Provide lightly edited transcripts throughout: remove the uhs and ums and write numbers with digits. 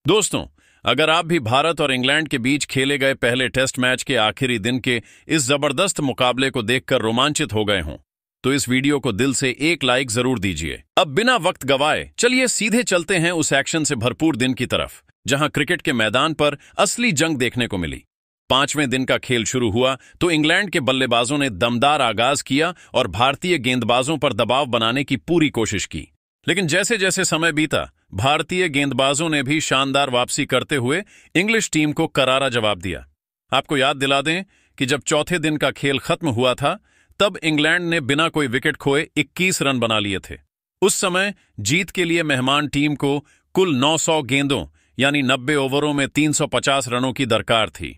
दोस्तों, अगर आप भी भारत और इंग्लैंड के बीच खेले गए पहले टेस्ट मैच के आखिरी दिन के इस जबरदस्त मुकाबले को देखकर रोमांचित हो गए हों, तो इस वीडियो को दिल से एक लाइक जरूर दीजिए। अब बिना वक्त गवाए चलिए सीधे चलते हैं उस एक्शन से भरपूर दिन की तरफ, जहां क्रिकेट के मैदान पर असली जंग देखने को मिली। 5वें दिन का खेल शुरू हुआ तो इंग्लैंड के बल्लेबाजों ने दमदार आगाज किया और भारतीय गेंदबाजों पर दबाव बनाने की पूरी कोशिश की। लेकिन जैसे जैसे समय बीता, भारतीय गेंदबाजों ने भी शानदार वापसी करते हुए इंग्लिश टीम को करारा जवाब दिया। आपको याद दिला दें कि जब चौथे दिन का खेल खत्म हुआ था, तब इंग्लैंड ने बिना कोई विकेट खोए 21 रन बना लिए थे। उस समय जीत के लिए मेहमान टीम को कुल 900 गेंदों यानी 90 ओवरों में 350 रनों की दरकार थी।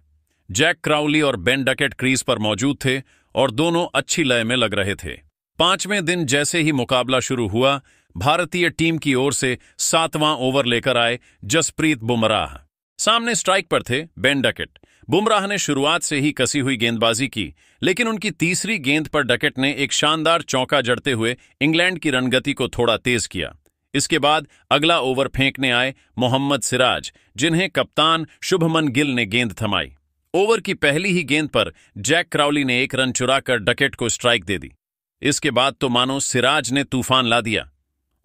जैक क्राउली और बेन डकेट क्रीज पर मौजूद थे और दोनों अच्छी लय में लग रहे थे। 5वें दिन जैसे ही मुकाबला शुरू हुआ, भारतीय टीम की ओर से 7वां ओवर लेकर आए जसप्रीत बुमराह। सामने स्ट्राइक पर थे बेन डकेट। बुमराह ने शुरुआत से ही कसी हुई गेंदबाजी की, लेकिन उनकी तीसरी गेंद पर डकेट ने एक शानदार चौका जड़ते हुए इंग्लैंड की रनगति को थोड़ा तेज किया। इसके बाद अगला ओवर फेंकने आए मोहम्मद सिराज, जिन्हें कप्तान शुभमन गिल ने गेंद थमाई। ओवर की पहली ही गेंद पर जैक क्राउली ने 1 रन चुराकर डकेट को स्ट्राइक दे दी। इसके बाद तो मानो सिराज ने तूफान ला दिया।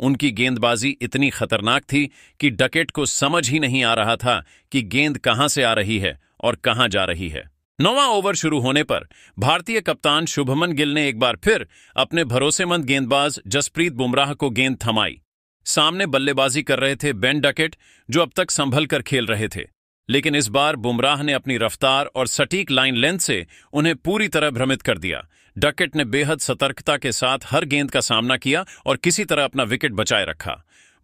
उनकी गेंदबाजी इतनी खतरनाक थी कि डकेट को समझ ही नहीं आ रहा था कि गेंद कहां से आ रही है और कहां जा रही है। 9वां ओवर शुरू होने पर भारतीय कप्तान शुभमन गिल ने एक बार फिर अपने भरोसेमंद गेंदबाज जसप्रीत बुमराह को गेंद थमाई। सामने बल्लेबाजी कर रहे थे बेन डकेट, जो अब तक संभल कर खेल रहे थे, लेकिन इस बार बुमराह ने अपनी रफ्तार और सटीक लाइन लेंथ से उन्हें पूरी तरह भ्रमित कर दिया। डकेट ने बेहद सतर्कता के साथ हर गेंद का सामना किया और किसी तरह अपना विकेट बचाए रखा।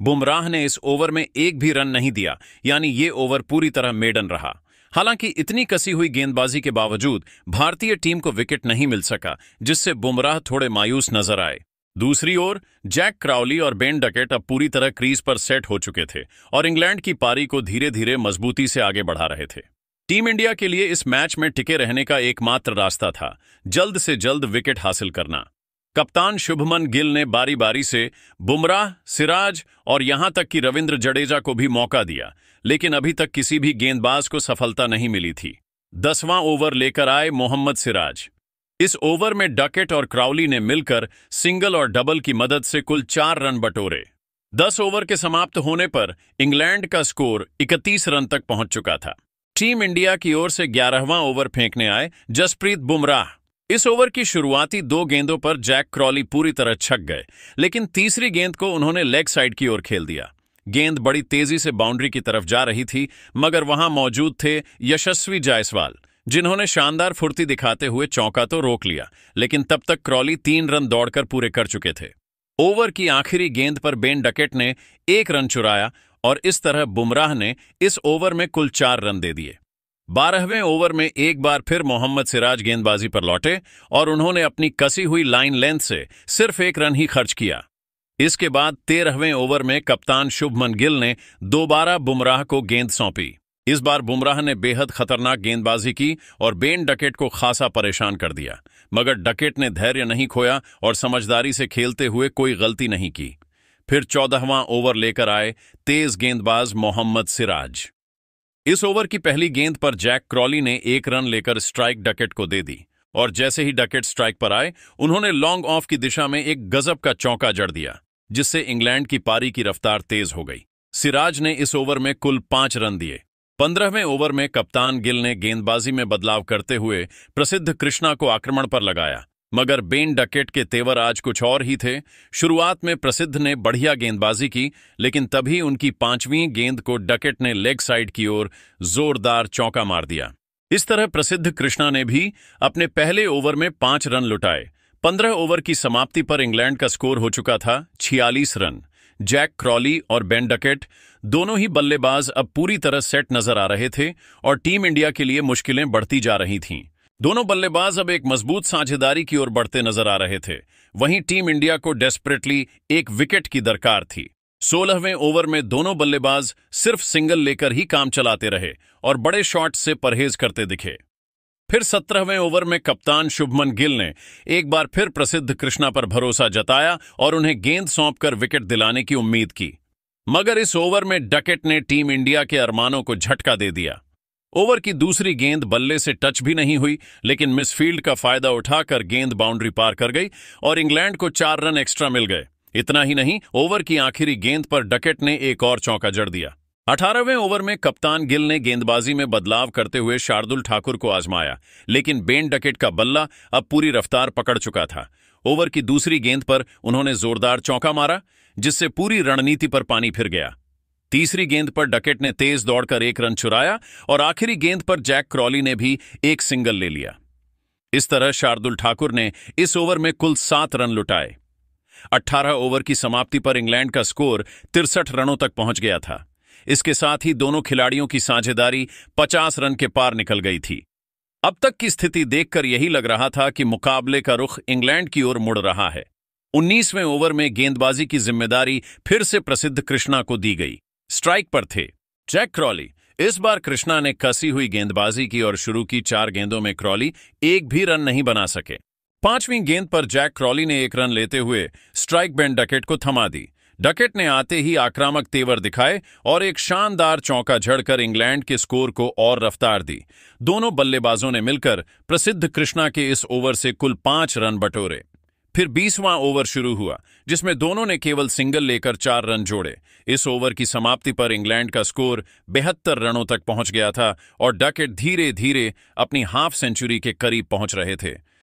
बुमराह ने इस ओवर में एक भी रन नहीं दिया, यानी ये ओवर पूरी तरह मेडन रहा। हालांकि इतनी कसी हुई गेंदबाजी के बावजूद भारतीय टीम को विकेट नहीं मिल सका, जिससे बुमराह थोड़े मायूस नजर आए। दूसरी ओर जैक क्राउली और बेन डकेट अब पूरी तरह क्रीज पर सेट हो चुके थे और इंग्लैंड की पारी को धीरे धीरे मजबूती से आगे बढ़ा रहे थे। टीम इंडिया के लिए इस मैच में टिके रहने का एकमात्र रास्ता था जल्द से जल्द विकेट हासिल करना। कप्तान शुभमन गिल ने बारी बारी से बुमराह, सिराज और यहां तक कि रविंद्र जडेजा को भी मौका दिया, लेकिन अभी तक किसी भी गेंदबाज को सफलता नहीं मिली थी। 10वां ओवर लेकर आए मोहम्मद सिराज। इस ओवर में डकेट और क्राउली ने मिलकर सिंगल और डबल की मदद से कुल 4 रन बटोरे। 10 ओवर के समाप्त होने पर इंग्लैंड का स्कोर 31 रन तक पहुंच चुका था। टीम इंडिया की ओर से 11वां ओवर फेंकने आए जसप्रीत बुमराह। इस ओवर की शुरुआती 2 गेंदों पर जैक क्राउली पूरी तरह छक गए, लेकिन तीसरी गेंद को उन्होंने लेग साइड की ओर खेल दिया। गेंद बड़ी तेजी से बाउंड्री की तरफ जा रही थी, मगर वहां मौजूद थे यशस्वी जायसवाल, जिन्होंने शानदार फुर्ती दिखाते हुए चौका तो रोक लिया, लेकिन तब तक क्राउली 3 रन दौड़कर पूरे कर चुके थे। ओवर की आखिरी गेंद पर बेन डकेट ने 1 रन चुराया और इस तरह बुमराह ने इस ओवर में कुल 4 रन दे दिए। 12वें ओवर में एक बार फिर मोहम्मद सिराज गेंदबाजी पर लौटे और उन्होंने अपनी कसी हुई लाइन लेंथ से सिर्फ 1 रन ही खर्च किया। इसके बाद 13वें ओवर में कप्तान शुभमन गिल ने दोबारा बुमराह को गेंद सौंपी। इस बार बुमराह ने बेहद खतरनाक गेंदबाजी की और बेन डकेट को खासा परेशान कर दिया, मगर डकेट ने धैर्य नहीं खोया और समझदारी से खेलते हुए कोई गलती नहीं की। फिर 14वां ओवर लेकर आए तेज गेंदबाज मोहम्मद सिराज। इस ओवर की पहली गेंद पर जैक क्राउली ने 1 रन लेकर स्ट्राइक डकेट को दे दी और जैसे ही डकेट स्ट्राइक पर आए, उन्होंने लॉन्ग ऑफ की दिशा में एक गजब का चौका जड़ दिया, जिससे इंग्लैंड की पारी की रफ्तार तेज हो गई। सिराज ने इस ओवर में कुल 5 रन दिए। 15वें ओवर में कप्तान गिल ने गेंदबाजी में बदलाव करते हुए प्रसिद्ध कृष्णा को आक्रमण पर लगाया, मगर बेन डकेट के तेवर आज कुछ और ही थे। शुरुआत में प्रसिद्ध ने बढ़िया गेंदबाजी की, लेकिन तभी उनकी 5वीं गेंद को डकेट ने लेग साइड की ओर जोरदार चौका मार दिया। इस तरह प्रसिद्ध कृष्णा ने भी अपने पहले ओवर में 5 रन लुटाए। 15 ओवर की समाप्ति पर इंग्लैंड का स्कोर हो चुका था 46 रन। जैक क्राउली और बेन डकेट दोनों ही बल्लेबाज अब पूरी तरह सेट नजर आ रहे थे और टीम इंडिया के लिए मुश्किलें बढ़ती जा रही थीं। दोनों बल्लेबाज अब एक मजबूत साझेदारी की ओर बढ़ते नजर आ रहे थे। वहीं टीम इंडिया को डेस्परेटली एक विकेट की दरकार थी। 16वें ओवर में दोनों बल्लेबाज सिर्फ सिंगल लेकर ही काम चलाते रहे और बड़े शॉट से परहेज करते दिखे। फिर 17वें ओवर में कप्तान शुभमन गिल ने एक बार फिर प्रसिद्ध कृष्णा पर भरोसा जताया और उन्हें गेंद सौंपकर विकेट दिलाने की उम्मीद की, मगर इस ओवर में डकेट ने टीम इंडिया के अरमानों को झटका दे दिया। ओवर की दूसरी गेंद बल्ले से टच भी नहीं हुई, लेकिन मिसफील्ड का फायदा उठाकर गेंद बाउंड्री पार कर गई और इंग्लैंड को 4 रन एक्स्ट्रा मिल गए। इतना ही नहीं, ओवर की आखिरी गेंद पर डकेट ने एक और चौका जड़ दिया। 18वें ओवर में कप्तान गिल ने गेंदबाजी में बदलाव करते हुए शार्दुल ठाकुर को आजमाया, लेकिन बेन डकेट का बल्ला अब पूरी रफ्तार पकड़ चुका था। ओवर की दूसरी गेंद पर उन्होंने जोरदार चौका मारा, जिससे पूरी रणनीति पर पानी फिर गया। तीसरी गेंद पर डकेट ने तेज दौड़कर 1 रन चुराया और आखिरी गेंद पर जैक क्रॉली ने भी एक सिंगल ले लिया। इस तरह शार्दुल ठाकुर ने इस ओवर में कुल 7 रन लुटाए। 18 ओवर की समाप्ति पर इंग्लैंड का स्कोर 63 रनों तक पहुंच गया था। इसके साथ ही दोनों खिलाड़ियों की साझेदारी 50 रन के पार निकल गई थी। अब तक की स्थिति देखकर यही लग रहा था कि मुकाबले का रुख इंग्लैंड की ओर मुड़ रहा है। 19वें ओवर में गेंदबाजी की जिम्मेदारी फिर से प्रसिद्ध कृष्णा को दी गई। स्ट्राइक पर थे जैक क्रॉली। इस बार कृष्णा ने कसी हुई गेंदबाजी की और शुरू की 4 गेंदों में क्रॉली एक भी रन नहीं बना सके। 5वीं गेंद पर जैक क्रॉली ने 1 रन लेते हुए स्ट्राइक बेन डकेट को थमा दी। डकेट ने आते ही आक्रामक तेवर दिखाए और एक शानदार चौका झड़कर इंग्लैंड के स्कोर को और रफ्तार दी। दोनों बल्लेबाजों ने मिलकर प्रसिद्ध कृष्णा के इस ओवर से कुल 5 रन बटोरे। फिर 20वां ओवर शुरू हुआ, जिसमें दोनों ने केवल सिंगल लेकर 4 रन जोड़े। इस ओवर की समाप्ति पर इंग्लैंड का स्कोर 72 रनों तक पहुंच गया था और डकेट धीरे धीरे अपनी हाफ सेंचुरी के करीब पहुंच रहे थे।